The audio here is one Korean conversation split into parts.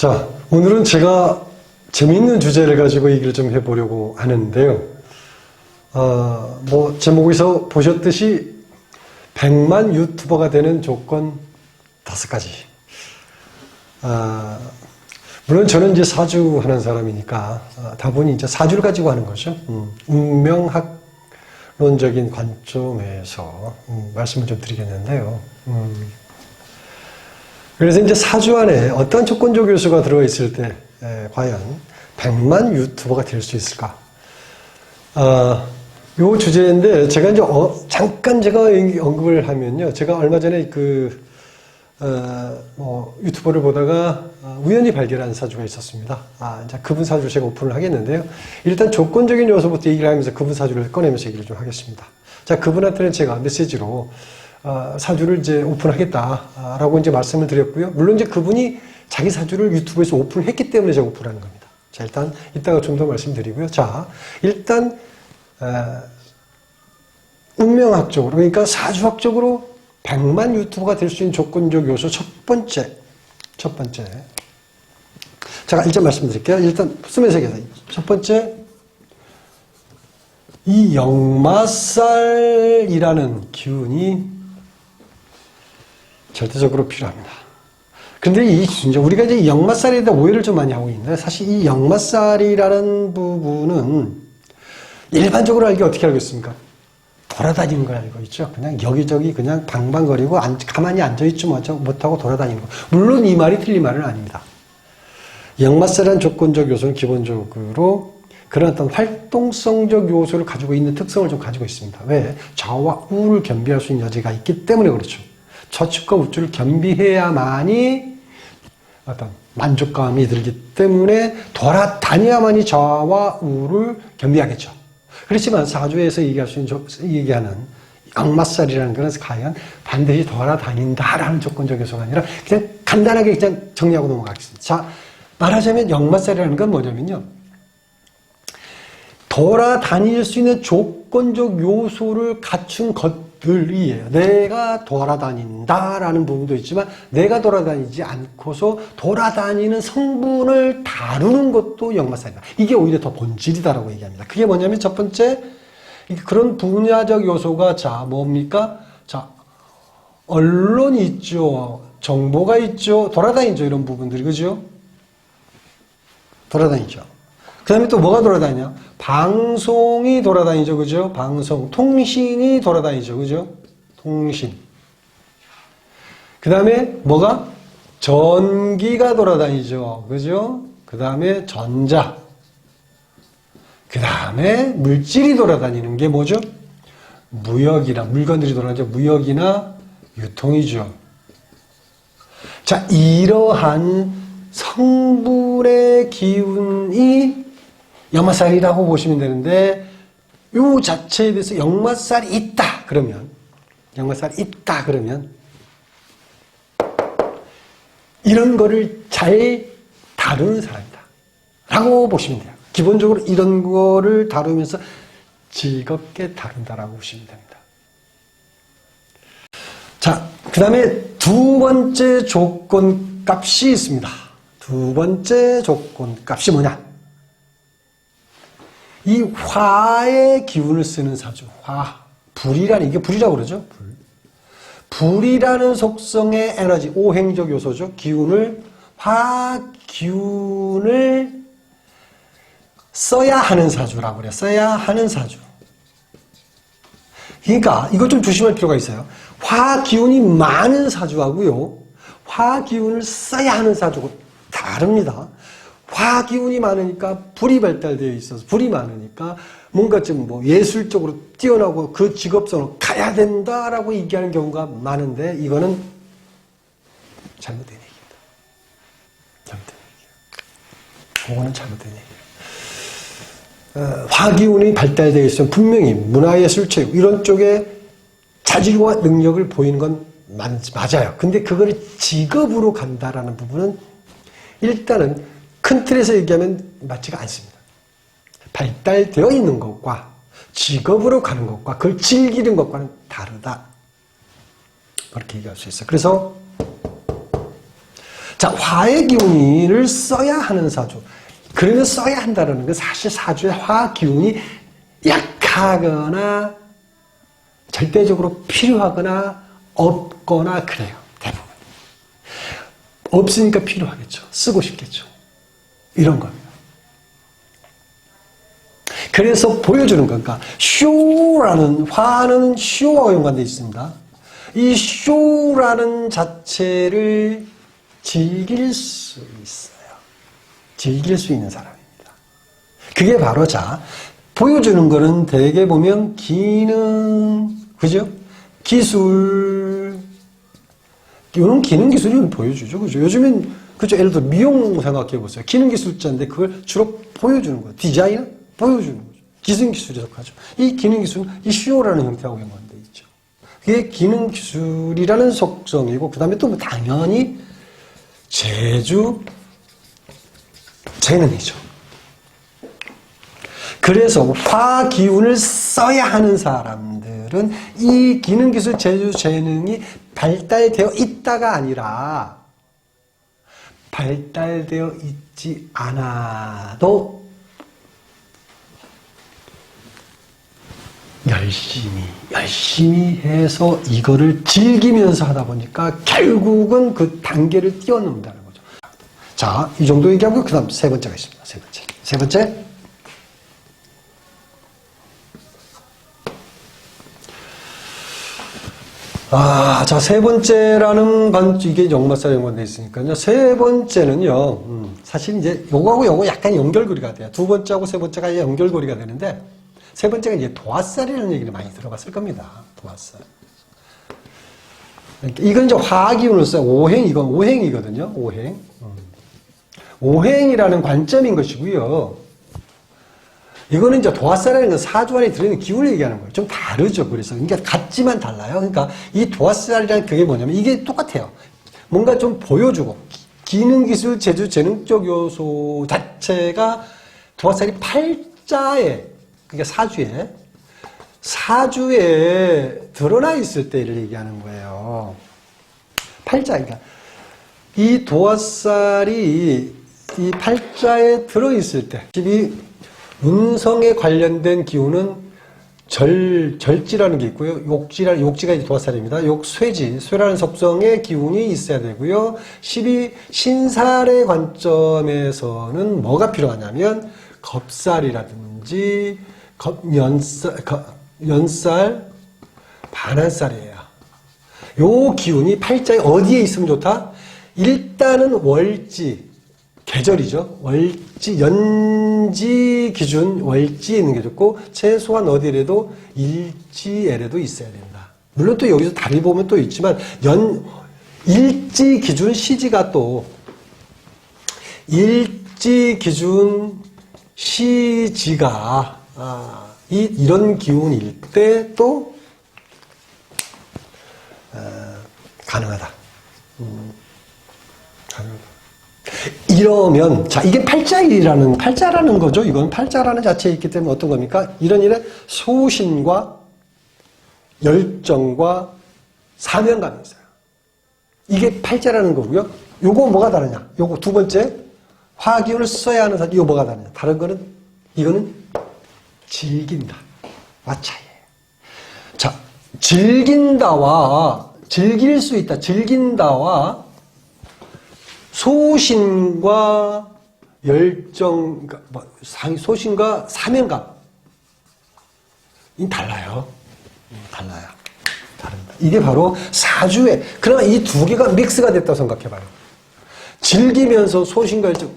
자, 오늘은 제가 재미있는 주제를 가지고 얘기를 좀 해보려고 하는데요. 제목에서 보셨듯이 100만 유튜버가 되는 조건 5가지. 물론 저는 이제 사주하는 사람이니까 다분히 이제 사주를 가지고 하는 거죠. 운명학론적인 관점에서 말씀을 좀 드리겠는데요. 그래서 이제 사주 안에 어떤 조건적 요소가 들어있을 때 과연 100만 유튜버가 될 수 있을까? 요 주제인데 제가 이제 잠깐 제가 언급을 하면요. 제가 얼마 전에 유튜버를 보다가 우연히 발견한 사주가 있었습니다. 이제 그분 사주를 제가 오픈을 하겠는데요. 일단 조건적인 요소부터 얘기를 하면서 그분 사주를 꺼내면서 얘기를 좀 하겠습니다. 자, 그분한테는 제가 메시지로 사주를 이제 오픈하겠다라고 이제 말씀을 드렸고요. 물론 이제 그분이 자기 사주를 유튜브에서 오픈을 했기 때문에 제가 오픈하는 겁니다. 자, 일단 이따가 좀 더 말씀드리고요. 자, 일단 운명학적으로, 그러니까 사주학적으로 100만 유튜버가 될 수 있는 조건적 요소 첫 번째. 제가 일단 말씀드릴게요. 일단 수면세계에서 첫 번째, 이 역마살이라는 기운이 절대적으로 필요합니다. 근데 우리가 이제 역마살에 대한 오해를 좀 많이 하고 있는데, 사실 이 역마살이라는 부분은 일반적으로 알기 어떻게 알고 있습니까? 돌아다니는 걸 알고 있죠. 그냥 여기저기 그냥 방방거리고 가만히 앉아있지 못하고 돌아다니는 거. 물론 이 말이 틀린 말은 아닙니다. 역마살이라는 조건적 요소는 기본적으로 그런 어떤 활동성적 요소를 가지고 있는 특성을 좀 가지고 있습니다. 왜? 좌와 우를 겸비할 수 있는 여지가 있기 때문에 그렇죠. 저축과 우주를 겸비해야만이 어떤 만족감이 들기 때문에 돌아다녀야만이 좌와 우를 겸비하겠죠. 그렇지만 사주에서 얘기하는 역마살이라는 것은 과연 반드시 돌아다닌다라는 조건적 요소가 아니라 그냥 간단하게 그냥 정리하고 넘어가겠습니다. 자, 말하자면 역마살이라는 건 뭐냐면요. 돌아다닐 수 있는 조건적 요소를 갖춘 것들이에요. 내가 돌아다닌다라는 부분도 있지만 내가 돌아다니지 않고서 돌아다니는 성분을 다루는 것도 역마살이다. 이게 오히려 더 본질이다라고 얘기합니다. 그게 뭐냐면 첫 번째, 그런 분야적 요소가 자 뭡니까? 자, 언론이 있죠. 정보가 있죠. 돌아다니죠. 이런 부분들이. 그죠? 돌아다니죠. 그 다음에 또 뭐가 돌아다니냐? 방송이 돌아다니죠. 그죠? 방송. 통신이 돌아다니죠. 그죠? 통신. 그 다음에 뭐가? 전기가 돌아다니죠. 그죠? 그 다음에 전자. 그 다음에 물질이 돌아다니는 게 뭐죠? 무역이나 물건들이 돌아다니죠. 무역이나 유통이죠. 자, 이러한 성분의 기운이 역마살이라고 보시면 되는데, 요 자체에 대해서 역마살이 있다 그러면 이런 거를 잘 다루는 사람이다 라고 보시면 돼요. 기본적으로 이런 거를 다루면서 즐겁게 다룬다라고 보시면 됩니다. 자, 그 다음에 두 번째 조건값이 있습니다. 두 번째 조건값이 뭐냐? 이 화의 기운을 쓰는 사주. 이게 불이라고 그러죠. 불이라는 속성의 에너지, 오행적 요소죠. 화 기운을 써야 하는 사주라고 그래요. 써야 하는 사주. 그러니까 이거 좀 조심할 필요가 있어요. 화 기운이 많은 사주하고요. 화 기운을 써야 하는 사주고 다릅니다. 화 기운이 많으니까 불이 발달되어 있어서 불이 많으니까 뭔가 좀 예술적으로 뛰어나고 그 직업선으로 가야 된다라고 얘기하는 경우가 많은데 이거는 잘못된 얘기입니다. 그거는 잘못된 얘기예요. 화 기운이 발달되어 있으면 분명히 문화예술체육 이런 쪽에 자질과 능력을 보이는 건 맞아요. 근데 그걸 직업으로 간다라는 부분은 일단은 큰 틀에서 얘기하면 맞지가 않습니다. 발달되어 있는 것과 직업으로 가는 것과 그걸 즐기는 것과는 다르다. 그렇게 얘기할 수 있어요. 그래서 자, 화의 기운을 써야 하는 사주. 그러면 써야 한다는 건 사실 사주의 화 기운이 약하거나 절대적으로 필요하거나 없거나 그래요. 대부분. 없으니까 필요하겠죠. 쓰고 싶겠죠. 이런 겁니다. 그래서 보여주는 건가? 쇼라는, 화는 쇼와 연관되어 있습니다. 이 쇼라는 자체를 즐길 수 있어요. 즐길 수 있는 사람입니다. 그게 바로 자, 보여주는 거는 대개 보면 기능, 그죠? 기술, 이런 기능 기술을 보여주죠. 그죠? 요즘엔, 그죠? 예를 들어 미용 생각해 보세요. 기능 기술자인데 그걸 주로 보여주는 거예요. 디자이너? 보여주는 거죠. 기능 기술에 속하죠. 이 기능 기술은 이 쇼라는 형태하고 연관되어 있죠. 그게 기능 기술이라는 속성이고, 그 다음에 또 당연히 재주, 재능이죠. 그래서 화 기운을 써야 하는 사람들은 이 기능, 기술, 재주, 재능이 발달되어 있다가 아니라 발달되어 있지 않아도 열심히 해서 이거를 즐기면서 하다 보니까 결국은 그 단계를 뛰어넘는다는 거죠. 자, 이 정도 얘기하고 그 다음 세 번째가 있습니다. 세 번째. 자, 세 번째라는 이게 역마살 연관되어 있으니까요. 세 번째는요, 사실 이제 요거하고 요거 약간 연결고리가 돼요. 두 번째하고 세 번째가 연결고리가 되는데, 세 번째가 이제 도화살이라는 얘기를 많이 들어봤을 겁니다. 도화살. 이건 이제 화기운을 써요. 이건 오행이거든요. 오행이라는 관점인 것이고요. 이거는 이제 도화살이라는 건 사주 안에 들어있는 기운을 얘기하는 거예요. 좀 다르죠. 그래서. 그러니까 같지만 달라요. 그러니까 이 도화살이라는 그게 뭐냐면 이게 똑같아요. 뭔가 좀 보여주고, 기능, 기술, 재주, 재능적 요소 자체가 도화살이 팔자에, 그러니까 사주에 드러나 있을 때를 얘기하는 거예요. 팔자니까. 이 도화살이 이 팔자에 들어있을 때, 운성에 관련된 기운은 절지라는 게 있고요. 욕지가 이제 도화살입니다. 쇠라는 섭성의 기운이 있어야 되고요. 12 신살의 관점에서는 뭐가 필요하냐면 겁살이라든지 연살, 반한살이에요. 요 기운이 팔자에 어디에 있으면 좋다? 일단은 월지, 계절이죠. 연지 기준 월지에 있는 게 좋고, 최소한 어디래도 일지에라도 있어야 된다. 물론 또 여기서 다리 보면 또 있지만, 일지 기준 시지가 또, 일지 기준 시지가, 이런 기운일 때 또, 가능하다. 가능하다. 이러면, 자, 이게 팔자라는 거죠. 이건 팔자라는 자체에 있기 때문에 어떤 겁니까? 이런 일에 소신과 열정과 사명감이 있어요. 이게 팔자라는 거고요. 요거 뭐가 다르냐? 요거 두 번째, 화기운을 써야 하는 사람, 이거 뭐가 다르냐? 다른 거는, 이거는 즐긴다. 와차이에요. 자, 즐길 수 있다. 즐긴다와 소신과 열정, 소신과 사명감. 이 달라요. 달라요. 다릅니다. 이게 바로 사주에, 그러나 이 두 개가 믹스가 됐다고 생각해봐요. 즐기면서 소신과 열정,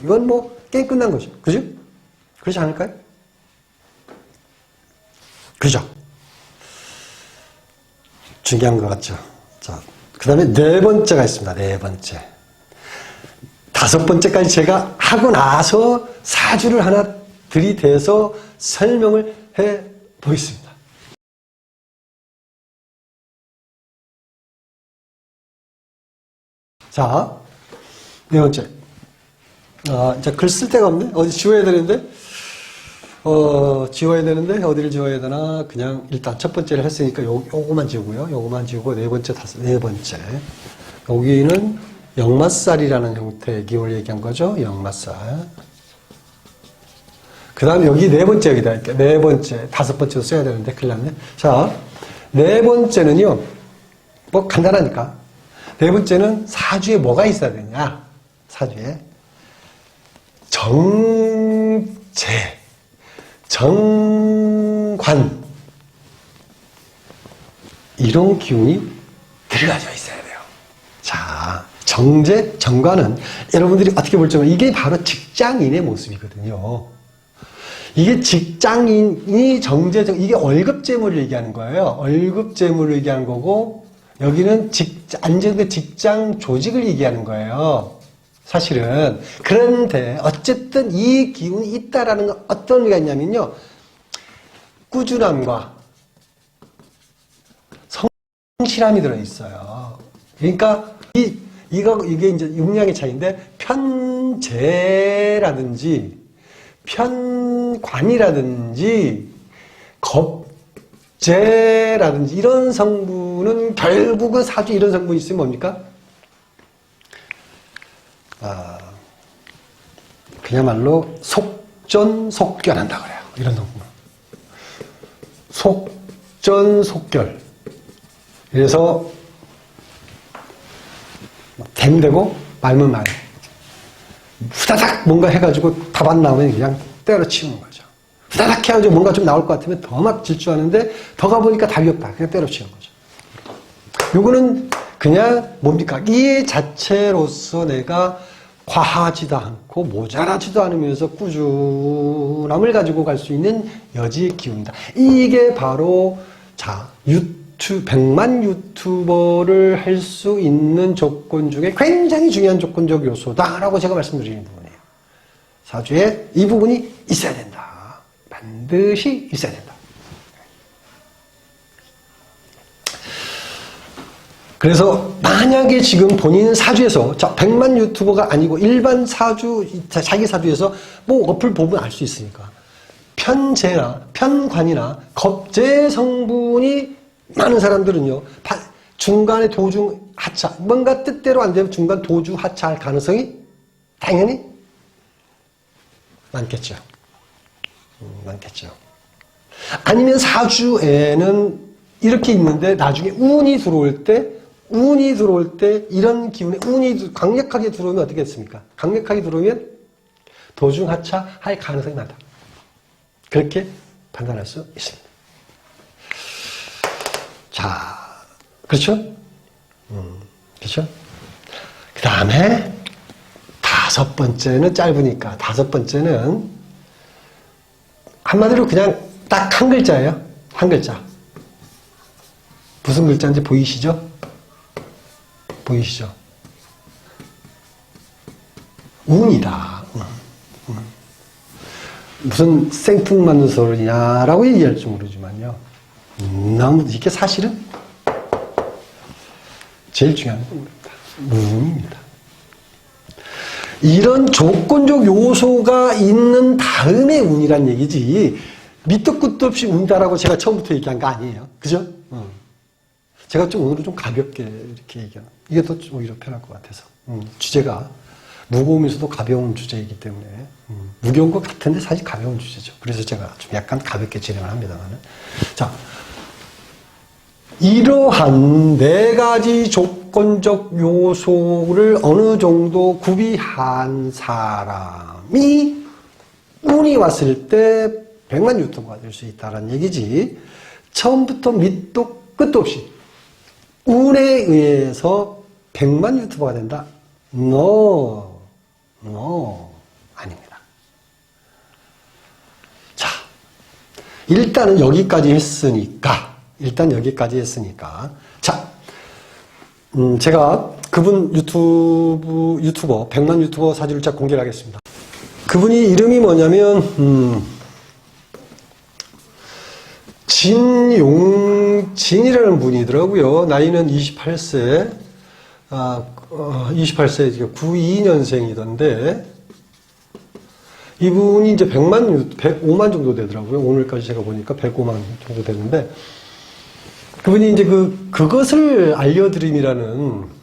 이건 뭐, 게임 끝난 거죠. 그죠? 그렇지 않을까요? 그죠? 중요한 것 같죠? 자, 그 다음에 네 번째가 있습니다. 네 번째. 다섯 번째까지 제가 하고 나서 사주를 하나 들이대서 설명을 해 보겠습니다. 자, 네 번째. 이제 글 쓸 데가 없네? 어디 지워야 되는데? 어디를 지워야 되나? 그냥 일단 첫 번째를 했으니까 요거만 지우고요. 요거만 지우고 네 번째. 여기는 역마살이라는 형태의 기운을 얘기한 거죠. 역마살. 그 다음에 여기 네 번째 여기다 할게요. 네 번째, 다섯 번째도 써야 되는데 큰일 났네. 자, 네 번째는요. 뭐 간단하니까. 네 번째는 사주에 뭐가 있어야 되냐. 사주에 정제, 정관 이런 기운이 들어가져 있어야 돼요. 자, 정제, 정관은 여러분들이 어떻게 볼지 모르지만 이게 바로 직장인의 모습이거든요. 이게 직장인이 정제적, 이게 월급재물을 얘기하는 거예요. 월급재물을 얘기하는 거고, 여기는 안정된 직장 조직을 얘기하는 거예요. 사실은. 그런데, 어쨌든 이 기운이 있다라는 건 어떤 의미가 있냐면요. 꾸준함과 성실함이 들어있어요. 그러니까, 이게 이제 용량의 차이인데, 편재라든지, 편관이라든지 겁재라든지 이런 성분은 결국은 사주 이런 성분이 있으면 뭡니까? 그야말로 속전속결한다 그래요. 이런 성분. 속전속결. 그래서 댐되고 말면 말. 후다닥 뭔가 해가지고 답 안 나오면 그냥 때려치우는 거죠. 후다닥 해가지고 뭔가 좀 나올 것 같으면 더 막 질주하는데 더 가보니까 답이 없다. 그냥 때려치우는 거죠. 요거는 그냥 뭡니까? 이 자체로서 내가 과하지도 않고 모자라지도 않으면서 꾸준함을 가지고 갈 수 있는 여지의 기운이다. 이게 바로 자 100만 유튜버를 할 수 있는 조건 중에 굉장히 중요한 조건적 요소다라고 제가 말씀드리는 부분이에요. 사주에 이 부분이 있어야 된다. 반드시 있어야 된다. 그래서 만약에 지금 본인 사주에서 자 100만 유튜버가 아니고 일반 사주, 자기 사주에서 뭐 어플 보면 알 수 있으니까 편재나 편관이나 겁재 성분이 많은 사람들은요, 중간에 도중 하차, 뭔가 뜻대로 안 되면 중간 도중 하차할 가능성이 당연히 많겠죠. 많겠죠. 아니면 사주에는 이렇게 있는데 나중에 운이 들어올 때 이런 기운에 운이 강력하게 들어오면 어떻게 됐습니까? 강력하게 들어오면 도중 하차할 가능성이 많다. 그렇게 판단할 수 있습니다. 자, 그렇죠? 그렇죠? 그 다음에 다섯 번째는 짧으니까 다섯 번째는 한마디로 그냥 딱 한 글자예요. 한 글자. 무슨 글자인지 보이시죠? 보이시죠? 운이다. 무슨 생뚱맞는 소리냐라고 얘기할지 모르지만요. 너무 이게 사실은 제일 중요한 겁니다. 운입니다. 이런 조건적 요소가 있는 다음에 운이란 얘기지 밑도 끝도 없이 운다라고 제가 처음부터 얘기한 거 아니에요. 그죠? 제가 좀 오늘은 좀 가볍게 이렇게 얘기하는 이게 더 오히려 편할 것 같아서 주제가 무거우면서도 가벼운 주제이기 때문에 무거운 것 같은데 사실 가벼운 주제죠. 그래서 제가 좀 약간 가볍게 진행을 합니다만은 자 이러한 네 가지 조건적 요소를 어느 정도 구비한 사람이 운이 왔을 때 100만 유튜버가 될 수 있다는 얘기지 처음부터 밑도 끝도 없이 운에 의해서 100만 유튜버가 된다? No, 아닙니다. 자, 일단은 여기까지 했으니까 자, 제가 그분 유튜버 100만 유튜버 사진을 쫙 공개를 하겠습니다. 그분이 이름이 뭐냐면 진이라는 분이더라고요. 나이는 28세 28세 92년생이던데 이분이 이제 105만 정도 되더라고요. 오늘까지 제가 보니까 105만 정도 되는데 그분이 이제 그것을 알려드림이라는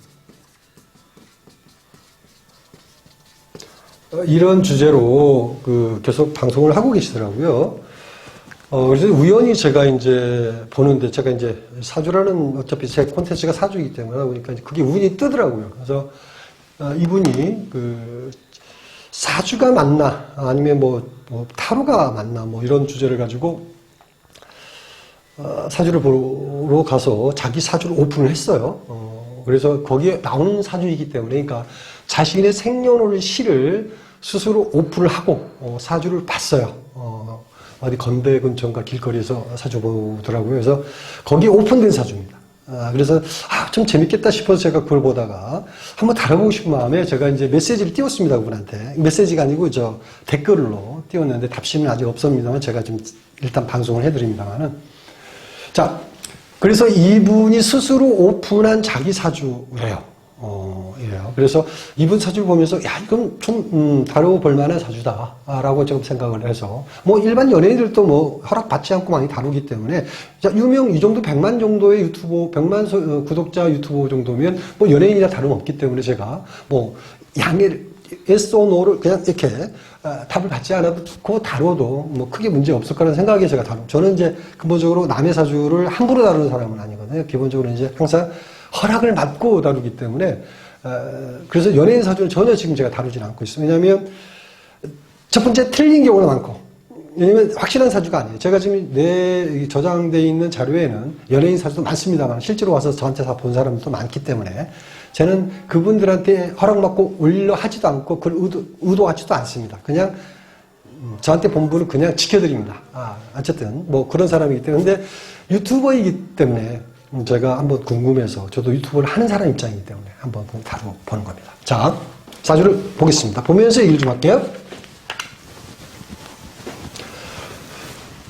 이런 주제로 계속 방송을 하고 계시더라고요. 그래서 우연히 제가 이제 보는데, 제가 이제 사주라는, 어차피 제 콘텐츠가 사주이기 때문에 하다 보니까 그게 운이 뜨더라고요. 그래서 이분이 사주가 맞나, 아니면 타로가 맞나, 이런 주제를 가지고 사주를 보러 가서 자기 사주를 오픈을 했어요. 그래서 거기에 나오는 사주이기 때문에, 그러니까 자신의 생년월일을 스스로 오픈을 하고 사주를 봤어요. 어디 건대 근처인가 길거리에서 사주 보더라고요. 그래서 거기에 오픈된 사주입니다. 그래서 좀 재밌겠다 싶어서 제가 그걸 보다가 한번 다뤄보고 싶은 마음에 제가 이제 메시지를 띄웠습니다. 그분한테. 메시지가 아니고 댓글로 띄웠는데 답신은 아직 없습니다만 제가 좀 일단 방송을 해드립니다만은. 자, 그래서 이분이 스스로 오픈한 자기 사주래요. 예요. 그래서 이분 사주를 보면서, 이건 좀, 다뤄볼 만한 사주다. 라고 좀 생각을 해서. 일반 연예인들도 허락받지 않고 많이 다루기 때문에, 이 정도 100만 정도의 유튜버, 100만 구독자 유튜버 정도면, 연예인이나 다름없기 때문에 제가, 양해를, yes or no를 그냥 이렇게, 답을 받지 않아도, 그거 다뤄도, 크게 문제 없을 거라는 생각에 제가 저는 이제, 근본적으로 남의 사주를 함부로 다루는 사람은 아니거든요. 기본적으로 이제 항상, 허락을 받고 다루기 때문에 그래서 연예인 사주는 전혀 지금 제가 다루진 않고 있어요. 왜냐하면 첫 번째 틀린 경우가 많고, 왜냐면 확실한 사주가 아니에요. 제가 지금 저장되어 있는 자료에는 연예인 사주도 많습니다만 실제로 와서 저한테 다 본 사람도 많기 때문에 저는 그분들한테 허락받고 올려 하지도 않고 그걸 의도하지도 않습니다. 그냥 저한테 본 분은 그냥 지켜드립니다. 어쨌든 그런 사람이기 때문에. 근데 유튜버이기 때문에 제가 한번 궁금해서, 저도 유튜브를 하는 사람 입장이기 때문에 한번 다뤄보는 겁니다. 자, 사주를 보겠습니다. 보면서 얘기를 좀 할게요.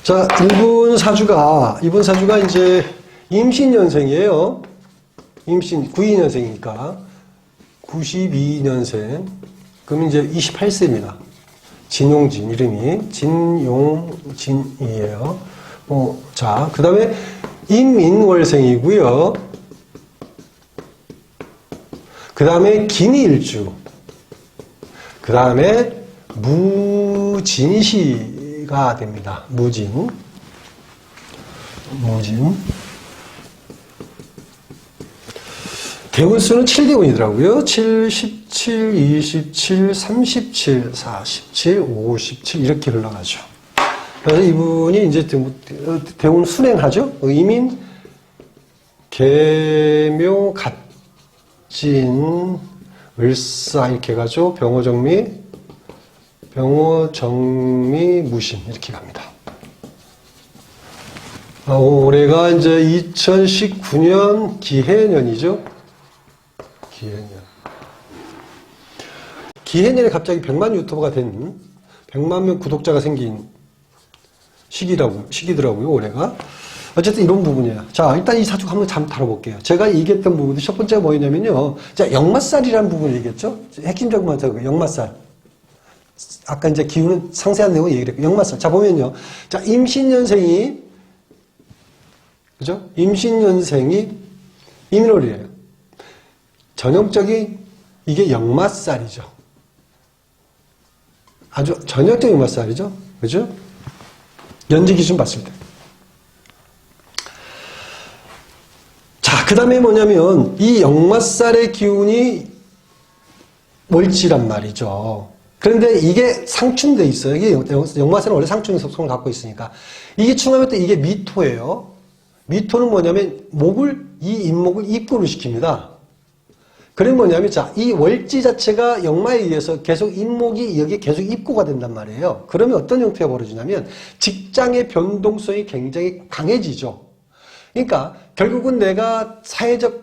자, 이분 사주가 이제 임신년생이에요. 92년생이니까. 92년생. 그럼 이제 28세입니다. 진용진, 이름이. 진용진이에요. 자, 그 다음에 임인월생이고요. 그 다음에 기니일주. 그 다음에 무진시가 됩니다. 무진. 대운수는 7대운이더라고요. 7, 17, 27, 37, 47, 57 이렇게 흘러가죠. 그래서 이분이 이제 대운 순행하죠. 의민, 계묘, 갑진, 을사 이렇게 가죠. 병호정미, 무신 이렇게 갑니다. 올해가 이제 2019년 기해년이죠. 기해년에 갑자기 100만 유튜버가 된 100만 명 구독자가 생긴 시기더라고요, 올해가. 어쨌든 이런 부분이에요. 자, 일단 이 사주 한번 잠 다뤄볼게요. 제가 얘기했던 부분이 첫 번째가 뭐였냐면요. 자, 역마살이라는 부분을 얘기했죠. 핵심적인 건 역마살. 아까 이제 기운은 상세한 내용을 얘기를 했고, 역마살. 자, 보면요. 자, 임신년생이, 그죠? 임신년생이 임인월이에요. 전형적인, 이게 역마살이죠. 아주 전형적인 역마살이죠. 그죠? 연지 기준 봤을 때. 자, 그 다음에 뭐냐면, 이 역마살의 기운이 월지란 말이죠. 그런데 이게 상충돼 있어요. 이게 역마살은 원래 상충의 속성을 갖고 있으니까. 이게 충하면 또 이게 미토예요. 미토는 뭐냐면, 이 인목을 입고를 시킵니다. 그럼 뭐냐면, 자, 이 월지 자체가 역마에 의해서 계속 인목이 여기에 계속 입고가 된단 말이에요. 그러면 어떤 형태가 벌어지냐면, 직장의 변동성이 굉장히 강해지죠. 그러니까, 결국은 내가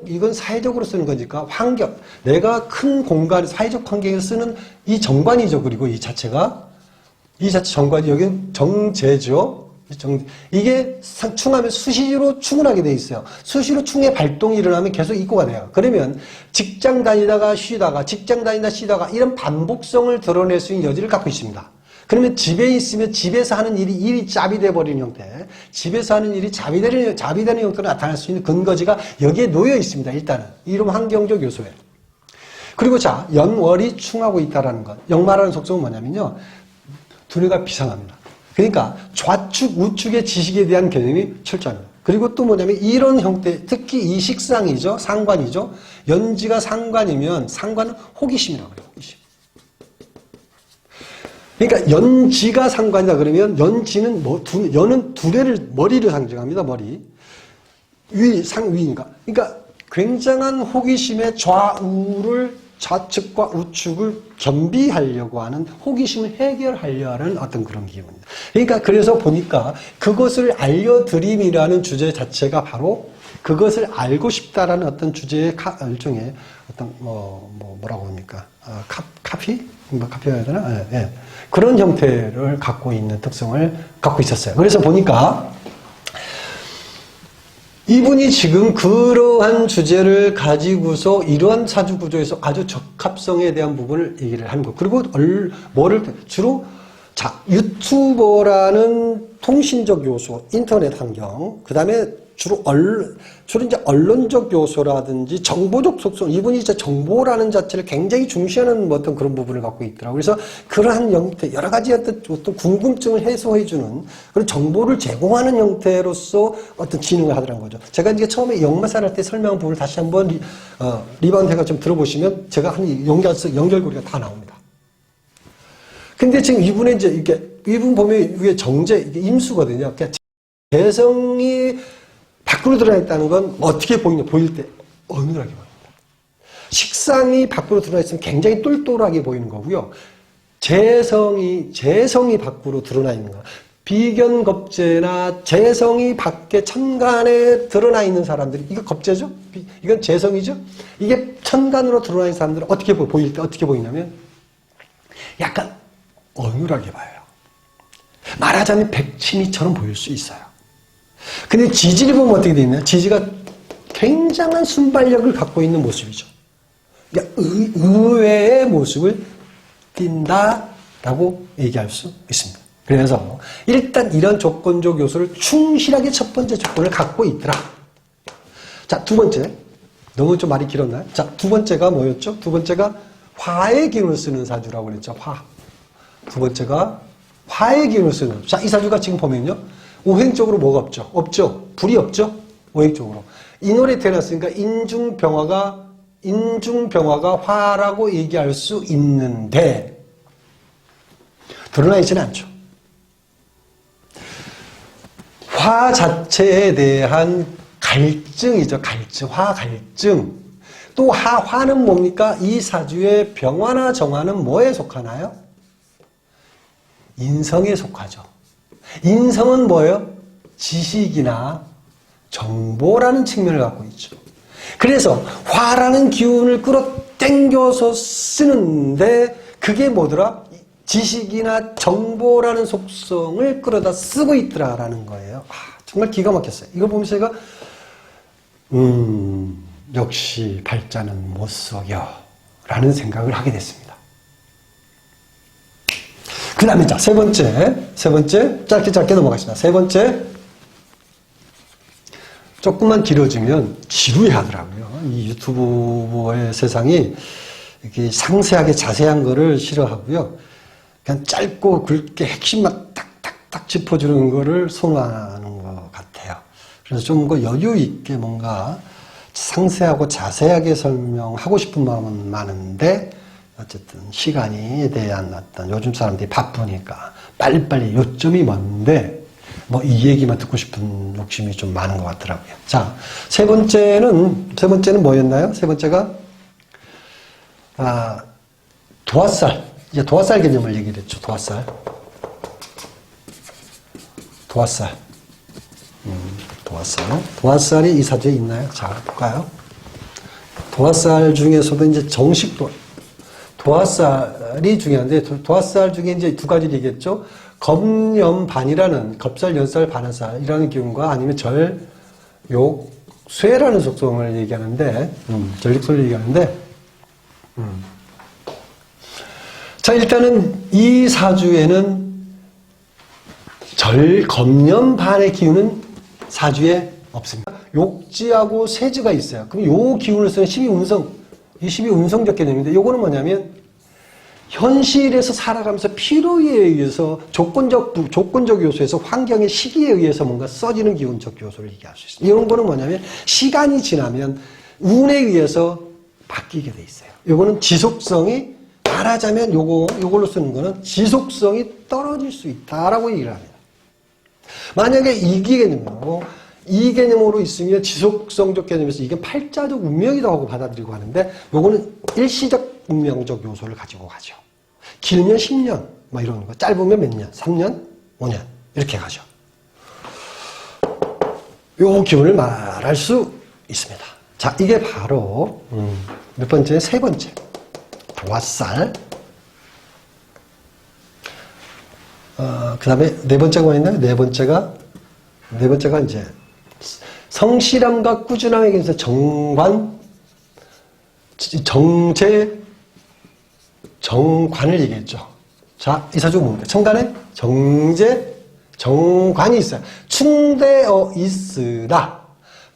이건 사회적으로 쓰는 거니까, 환경, 내가 큰 공간, 사회적 환경에 쓰는 이 정관이죠. 그리고 이 자체 정관이 여기는 정제죠. 이게 충하면 수시로 충을 돼 있어요. 수시로 충의 발동이 일어나면 계속 입고가 돼요. 그러면 직장 다니다가 쉬다가 이런 반복성을 드러낼 수 있는 여지를 갖고 있습니다. 그러면 집에 있으면 집에서 하는 일이 자비돼 버리는 형태, 집에서 하는 일이 자비되는 형태로 나타날 수 있는 근거지가 여기에 놓여 있습니다. 일단은 이런 환경적 요소에. 그리고 자, 연월이 충하고 있다라는 것. 역마라는 속성은 뭐냐면요. 두뇌가 비상합니다. 그러니까 좌측, 우측의 지식에 대한 개념이 철저합니다. 그리고 또 뭐냐면 이런 형태, 특히 이 식상이죠. 상관이죠. 연지가 상관이면 상관은 호기심이라고 그래요. 호기심. 그러니까 연지가 상관이다 그러면 연지는 연은 두뇌를, 머리를 상징합니다. 머리. 상위인가. 그러니까 굉장한 호기심의 좌측과 우측을 겸비하려고 하는 호기심을 해결하려 하는 어떤 그런 기분입니다. 그러니까 그래서 보니까 그것을 알려드림이라는 주제 자체가 바로 그것을 알고 싶다라는 어떤 주제의 일종의 어떤 뭐라고 합니까? 카피? 카피가 해야 되나? 예, 예. 그런 형태를 갖고 있는 특성을 갖고 있었어요. 그래서 보니까 이분이 지금 그러한 주제를 가지고서 이러한 사주 구조에서 아주 적합성에 대한 부분을 얘기를 하는 거. 그리고 주로 유튜버라는 통신적 요소, 인터넷 환경, 그 다음에 주로 이제 언론적 요소라든지 정보적 속성, 이분이 이제 정보라는 자체를 굉장히 중시하는 어떤 그런 부분을 갖고 있더라고요. 그래서 그러한 형태, 여러 가지 어떤 궁금증을 해소해주는 그런 정보를 제공하는 형태로서 어떤 진행을 하더라는 거죠. 제가 이제 처음에 역마살 할 때 설명한 부분을 다시 한번 리바운드 해가 좀 들어보시면 제가 한 연결고리가 다 나옵니다. 근데 지금 이분의 이분 보면 이게 이게 임수거든요. 그러니까 재성이 밖으로 드러나 있다는 건 어떻게 보이냐? 보일 때 어눌하게 보입니다. 식상이 밖으로 드러나 있으면 굉장히 똘똘하게 보이는 거고요. 재성이 밖으로 드러나 있는 거. 비견겁재나 재성이 밖에 천간에 드러나 있는 사람들이, 이거 겁재죠? 이건 재성이죠? 이게 천간으로 드러나 있는 사람들은 어떻게 보일 때 어떻게 보이냐면 약간 어눌하게 봐요. 말하자면 백치미처럼 보일 수 있어요. 근데 지지를 보면 어떻게 되어 있나요? 지지가 굉장한 순발력을 갖고 있는 모습이죠. 그러니까 의외의 모습을 띈다라고 얘기할 수 있습니다. 그래서 일단 이런 조건적 요소를 충실하게 첫 번째 조건을 갖고 있더라. 자, 두 번째. 너무 좀 말이 길었나요? 자, 두 번째가 뭐였죠? 두 번째가 화의 기운을 쓰는 사주라고 그랬죠. 두 번째가 화의 기운을 쓰는. 자, 이 사주가 지금 보면요. 오행적으로 뭐가 없죠? 없죠. 불이 없죠? 오행적으로. 인월에 태어났으니까 인중병화가 화라고 얘기할 수 있는데 드러나 있지는 않죠. 화 자체에 대한 갈증이죠. 화 갈증. 또 화는 뭡니까? 이 사주의 병화나 정화는 뭐에 속하나요? 인성에 속하죠. 인성은 뭐예요? 지식이나 정보라는 측면을 갖고 있죠. 그래서 화라는 기운을 끌어당겨서 쓰는데 그게 뭐더라? 지식이나 정보라는 속성을 끌어다 쓰고 있더라라는 거예요. 정말 기가 막혔어요. 이거 보면서 제가 역시 발자는 못 속여 라는 생각을 하게 됐습니다. 그 다음에 자, 세 번째, 짧게 넘어가겠습니다. 세 번째, 조금만 길어지면 지루해 하더라고요. 이 유튜브의 세상이 이렇게 상세하게 자세한 거를 싫어하고요. 그냥 짧고 굵게 핵심만 딱딱딱 짚어주는 거를 선호하는 것 같아요. 그래서 좀 더 여유 있게 뭔가 상세하고 자세하게 설명하고 싶은 마음은 많은데 어쨌든 시간에 대한 어떤 요즘 사람들이 바쁘니까 빨리빨리 요점이 뭔데 뭐 이 얘기만 듣고 싶은 욕심이 좀 많은 것 같더라고요. 자, 세 번째는 뭐였나요? 세 번째가 도화살. 이제 도화살 개념을 얘기를 했죠. 도화살. 도화살이 이 사주에 있나요? 자, 볼까요? 도화살 중에서도 이제 정식 도화살이 중요한데, 도화살 중에 이제 두 가지를 얘기했죠. 겁염반이라는, 겁살, 연살, 반화살이라는 기운과 아니면 절, 욕, 쇠라는 속성을 얘기하는데, 전릭소를 얘기하는데, 자, 일단은 이 사주에는 겁염반의 기운은 사주에 없습니다. 욕지하고 세지가 있어요. 그럼 요 기운을 쓰는 12운성, 이 10이 음성적 개념인데 요거는 뭐냐면 현실에서 살아가면서 필요에 의해서 조건적 요소에서 환경의 시기에 의해서 뭔가 써지는 기운적 요소를 얘기할 수 있습니다. 이런 거는 뭐냐면 시간이 지나면 운에 의해서 바뀌게 돼 있어요. 요거는 지속성이 말하자면 요걸로 쓰는 거는 지속성이 떨어질 수 있다라고 얘기를 합니다. 만약에 이 개념으로 있으면 지속성적 개념에서 이게 팔자적 운명이라고 하고 받아들이고 하는데 요거는 일시적 운명적 요소를 가지고 가죠. 길면 10년 뭐 이런 거, 짧으면 몇 년, 3년, 5년 이렇게 가죠. 요 기운을 말할 수 있습니다. 자, 이게 바로 몇 번째? 세 번째. 도화살. 그 다음에 네 번째가 뭐 있나요? 네 번째가 이제 성실함과 꾸준함에 대해서 정관, 정제, 정관을 얘기했죠. 자, 이 사주가 뭡니까? 천간에 정제, 정관이 있어요. 충대어 있으나,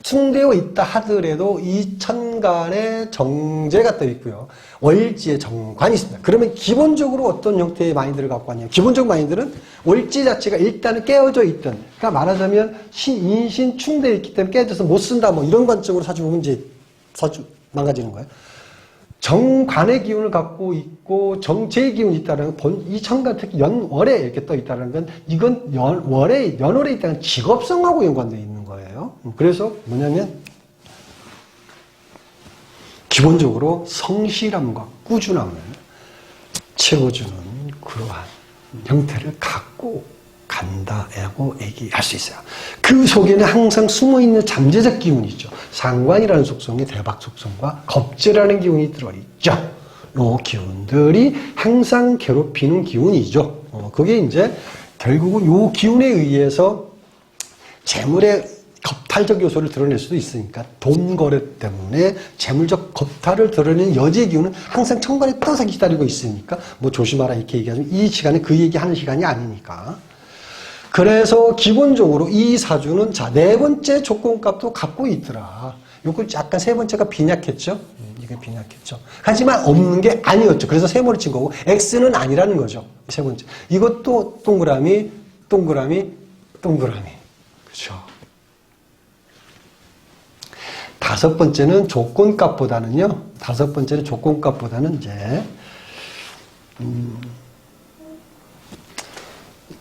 충대어 있다 하더라도 이 천간에 정제가 떠 있고요. 월지에 정관이 있습니다. 그러면 기본적으로 어떤 형태의 마인드를 갖고 왔냐면, 기본적 마인드는 월지 자체가 일단은 깨어져 있던, 그러니까 말하자면 인신 충대에 있기 때문에 깨져서 못 쓴다, 뭐 이런 관점으로 사주 보면 이제 사주 망가지는 거예요. 정관의 기운을 갖고 있고 정제의 기운이 있다는 건 이 천간 특히 연월에 이렇게 떠 있다는 건 이건 연월에 있다는 직업성하고 연관되어 있는 거예요. 그래서 뭐냐면 기본적으로 성실함과 꾸준함을 채워주는 그러한 형태를 갖고 간다라고 얘기할 수 있어요. 그 속에는 항상 숨어있는 잠재적 기운이 있죠. 상관이라는 속성이 대박 속성과 겁재라는 기운이 들어있죠. 이 기운들이 항상 괴롭히는 기운이죠. 그게 이제 결국은 이 기운에 의해서 재물의 겁탈적 요소를 드러낼 수도 있으니까 돈 거래 때문에 재물적 겁탈을 드러내는 여지의 기운은 항상 천간에 떠서 기다리고 있으니까 뭐 조심하라 이렇게 얘기하면 이 시간에 그 얘기하는 시간이 아니니까. 그래서 기본적으로 이 사주는 자, 네 번째 조건값도 갖고 있더라. 요거 약간 세 번째가 빈약했죠? 이게 빈약했죠. 하지만 없는 게 아니었죠. 그래서 세 번을 친 거고, X는 아니라는 거죠. 세 번째. 이것도 동그라미. 그렇죠. 다섯 번째는 조건값보다는요, 이제,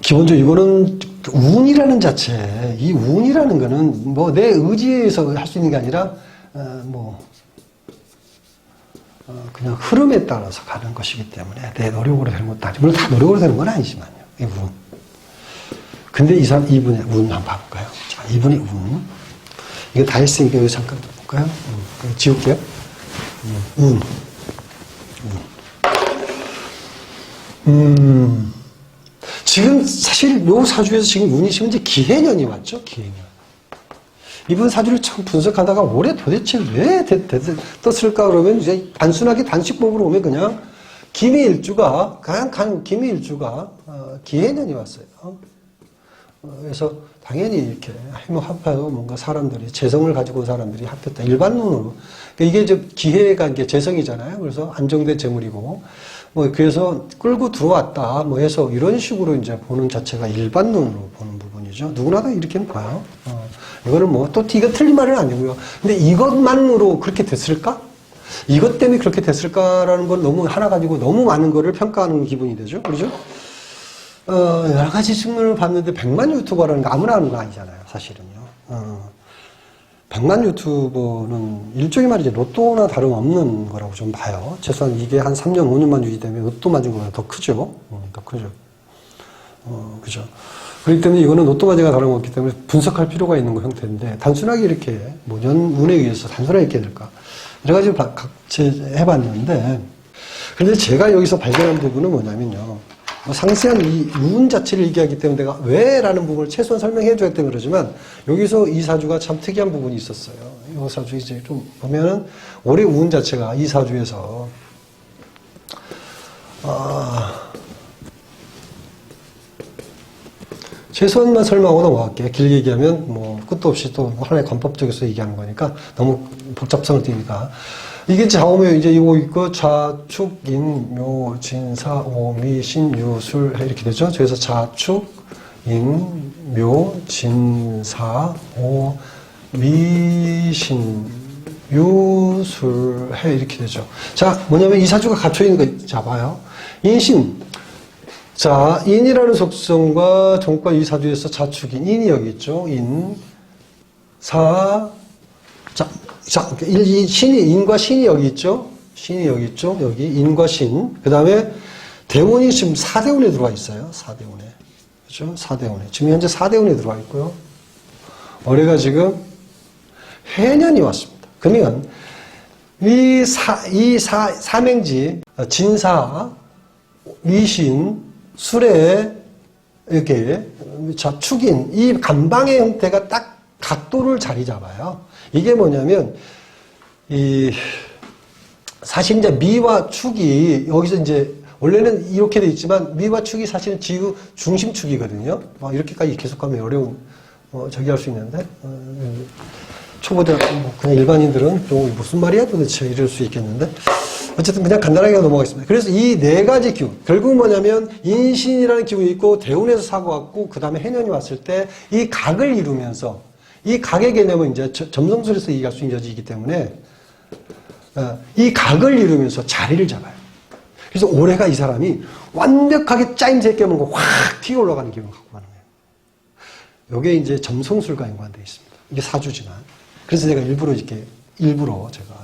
기본적으로 이거는 운이라는 자체, 이 운이라는 거는 뭐 내 의지에 의해서 할 수 있는 게 아니라, 그냥 흐름에 따라서 가는 것이기 때문에 내 노력으로 되는 것도 아니고, 물론 다 노력으로 되는 건 아니지만요, 이 운. 근데 이분의 운 한번 봐볼까요? 자, 이분의 운. 이거 다 했으니까 여기 잠깐 볼까요? 지울게요. 지금 사실 요 사주에서 지금 운이 지금 이제 기해년이 왔죠? 기해년. 이분 사주를 참 분석하다가 올해 도대체 왜 떴을까 그러면 이제 단순하게 단식법으로 오면 그냥 기해일주가 기해년이 왔어요. 그래서 당연히 이렇게 합해도 뭔가 사람들이 재성을 가지고 온 사람들이 합했다. 일반 눈으로. 그러니까 이게 기해가 이게 재성이잖아요. 그래서 안정된 재물이고. 뭐 그래서 끌고 들어왔다 뭐 해서 이런 식으로 이제 보는 자체가 일반 눈으로 보는 부분이죠. 누구나 다 이렇게는 봐요. 이거는 뭐 또 이거 틀린 말은 아니고요. 근데 이것만으로 그렇게 됐을까? 이것 때문에 그렇게 됐을까라는 건 너무 하나 가지고 너무 많은 거를 평가하는 기분이 되죠. 그렇죠? 여러 가지 측면을 봤는데 100만 유튜버라는 거 아무나 하는 거 아니잖아요. 사실은요. 100만 유튜버는 일종의 말이죠. 로또나 다름없는 거라고 좀 봐요. 최소한 이게 한 3년, 5년만 유지되면 로또 맞은 거보다 더 크죠. 더 크죠. 그죠. 그렇기 때문에 이거는 로또 맞은 거가 다름없기 때문에 분석할 필요가 있는 거 형태인데, 단순하게 이렇게, 뭐, 운에 의해서 단순하게 이렇게 될까. 여러 가지 해봤는데, 그런데 제가 여기서 발견한 부분은 뭐냐면요. 상세한 이 운 자체를 얘기하기 때문에 내가 왜? 라는 부분을 최소한 설명해 줘야 때문에 그러지만 여기서 이 사주가 참 특이한 부분이 있었어요. 이 사주 이제 좀 보면은 올해 운 자체가 이 사주에서 최소한만 설명하고 넘어갈게요. 길게 얘기하면 뭐 끝도 없이 또 하나의 관법적에서 얘기하는 거니까 너무 복잡성을 띠니까 이게 좌우명 이제 이거 있고 좌축, 인, 묘, 진, 사, 오, 미, 신, 유, 술 이렇게 되죠. 그래서 좌축, 인, 묘, 진, 사, 오, 미, 신, 유, 술, 해 이렇게 되죠. 자, 뭐냐면 이 사주가 갖춰 있는 거 잡아요. 인신. 자, 인이라는 속성과 정과 이 사주에서 자축인 인이 여기 있죠. 인, 사, 자, 이 신이, 인과 신이 여기 있죠. 신이 여기 있죠. 여기 인과 신. 그 다음에 대운이 지금 4대운에 들어와 있어요. 4대운에. 그렇죠? 4대운에. 지금 현재 4대운에 들어와 있고요. 올해가 지금 해년이 왔습니다. 그러면 삼행지, 진사, 미신, 술에 이렇게 축인 이 간방의 형태가 딱 각도를 자리 잡아요. 이게 뭐냐면 사실 이제 미와 축이 여기서 이제 원래는 이렇게 돼 있지만 미와 축이 사실은 지구 중심축이거든요. 이렇게까지 계속하면 어려운 저기 할 수 있는데 초보자 그냥 일반인들은 또 무슨 말이야 도대체 이럴 수 있겠는데 어쨌든 그냥 간단하게 넘어가겠습니다. 그래서 이 네 가지 기운, 결국 뭐냐면 인신이라는 기운이 있고 대운에서 사고가 왔고 그 다음에 해년이 왔을 때 이 각을 이루면서 이 각의 개념은 이제 점성술에서 이해할 수 있는 여지이기 때문에 이 각을 이루면서 자리를 잡아요. 그래서 올해가 이 사람이 완벽하게 짜임새 깨물고 확 튀어 올라가는 기운을 갖고 가는 거예요. 이게 이제 점성술과 연관되어 있습니다. 이게 사주지만. 그래서 제가 일부러 제가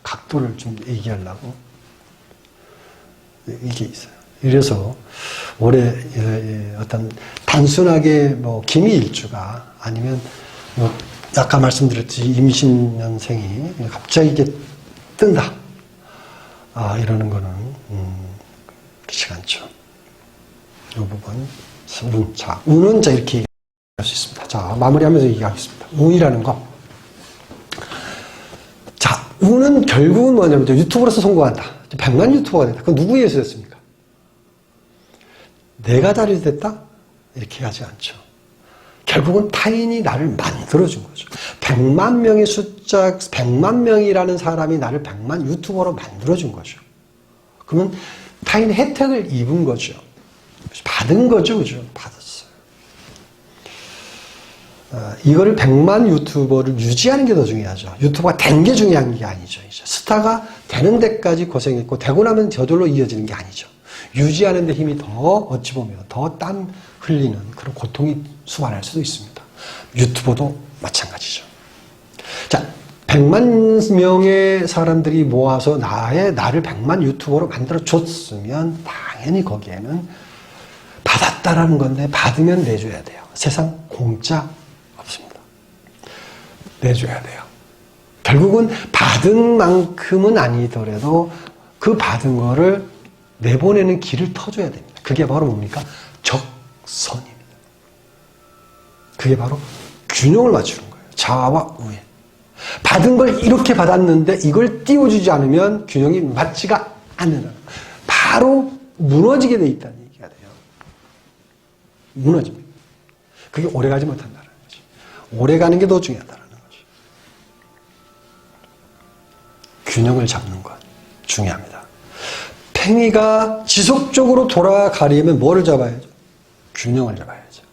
각도를 좀 얘기하려고 이게 있어요. 이래서 올해 어떤 단순하게 뭐 기미일주가 아니면 뭐 아까 말씀드렸듯이 임신년생이 갑자기 이게 뜬다. 이러는 거는 그렇지 않죠. 이 부분 운. 자, 운은 자 이렇게 얘기할 수 있습니다. 자, 마무리하면서 얘기하겠습니다. 운이라는 거. 자, 운은 결국은 뭐냐면 유튜버로서 성공한다. 100만 유튜버가 된다. 그건 누구에 의해서 됐습니까? 내가 자리 됐다? 이렇게 하지 않죠. 결국은 타인이 나를 만들어준 거죠. 100만 명의 숫자, 100만 명이라는 사람이 나를 100만 유튜버로 만들어준 거죠. 그러면 타인의 혜택을 입은 거죠. 받은 거죠. 그죠? 받았어요. 이거를 100만 유튜버를 유지하는 게 더 중요하죠. 유튜버가 된 게 중요한 게 아니죠. 이제 스타가 되는 데까지 고생했고, 되고 나면 저절로 이어지는 게 아니죠. 유지하는 데 힘이 더, 어찌 보면 더 땀 흘리는 그런 고통이 수반할 수도 있습니다. 유튜버도 마찬가지죠. 자, 100만 명의 사람들이 모아서 나를 100만 유튜버로 만들어줬으면 당연히 거기에는 받았다라는 건데 받으면 내줘야 돼요. 세상 공짜 없습니다. 내줘야 돼요. 결국은 받은 만큼은 아니더라도 그 받은 거를 내보내는 길을 터줘야 됩니다. 그게 바로 뭡니까? 적선입니다. 그게 바로 균형을 맞추는 거예요. 좌와 우에. 받은 걸 이렇게 받았는데 이걸 띄워주지 않으면 균형이 맞지가 않는 바로 무너지게 돼 있다는 얘기가 돼요. 무너집니다. 그게 오래가지 못한다는 거죠. 오래가는 게 더 중요하다는 거죠. 균형을 잡는 것 중요합니다. 팽이가 지속적으로 돌아가려면 뭐를 잡아야죠? 균형을 잡아야죠.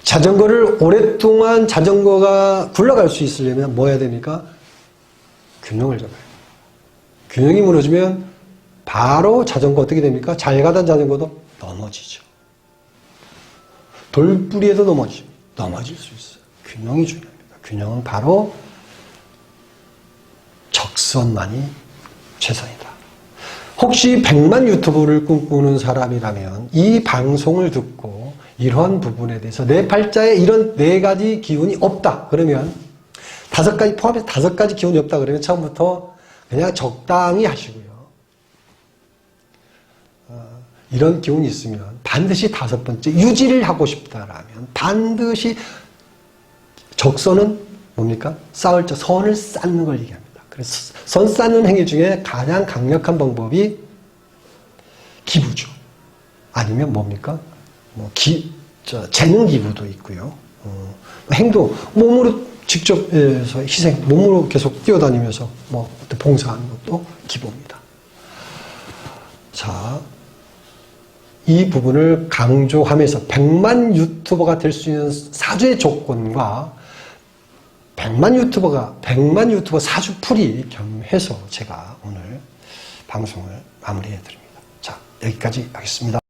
자전거를 오랫동안 자전거가 굴러갈 수 있으려면 뭐 해야 됩니까? 균형을 잡아야 돼요. 균형이 무너지면 바로 자전거 어떻게 됩니까? 잘 가던 자전거도 넘어지죠. 돌뿌리에도 넘어질 수 있어요. 균형이 중요합니다. 균형은 바로 적선만이 최선이다. 혹시 100만 유튜브를 꿈꾸는 사람이라면 이 방송을 듣고 이러한 부분에 대해서 내 팔자에 이런 4가지 기운이 없다. 그러면 5가지 포함해서 5가지 기운이 없다. 그러면 처음부터 그냥 적당히 하시고요. 이런 기운이 있으면 반드시 5번째 유지를 하고 싶다라면 반드시 적선은 뭡니까? 쌓을 자 선을 쌓는 걸 얘기합니다. 그래서 선 쌓는 행위 중에 가장 강력한 방법이 기부죠. 아니면 뭡니까? 재능 기부도 있고요. 행동, 몸으로 직접 해서 희생, 몸으로 계속 뛰어다니면서 봉사하는 것도 기부입니다. 자, 이 부분을 강조하면서 100만 유튜버가 될 수 있는 사주의 조건과 100만 유튜버 사주 풀이 겸해서 제가 오늘 방송을 마무리해 드립니다. 자, 여기까지 하겠습니다.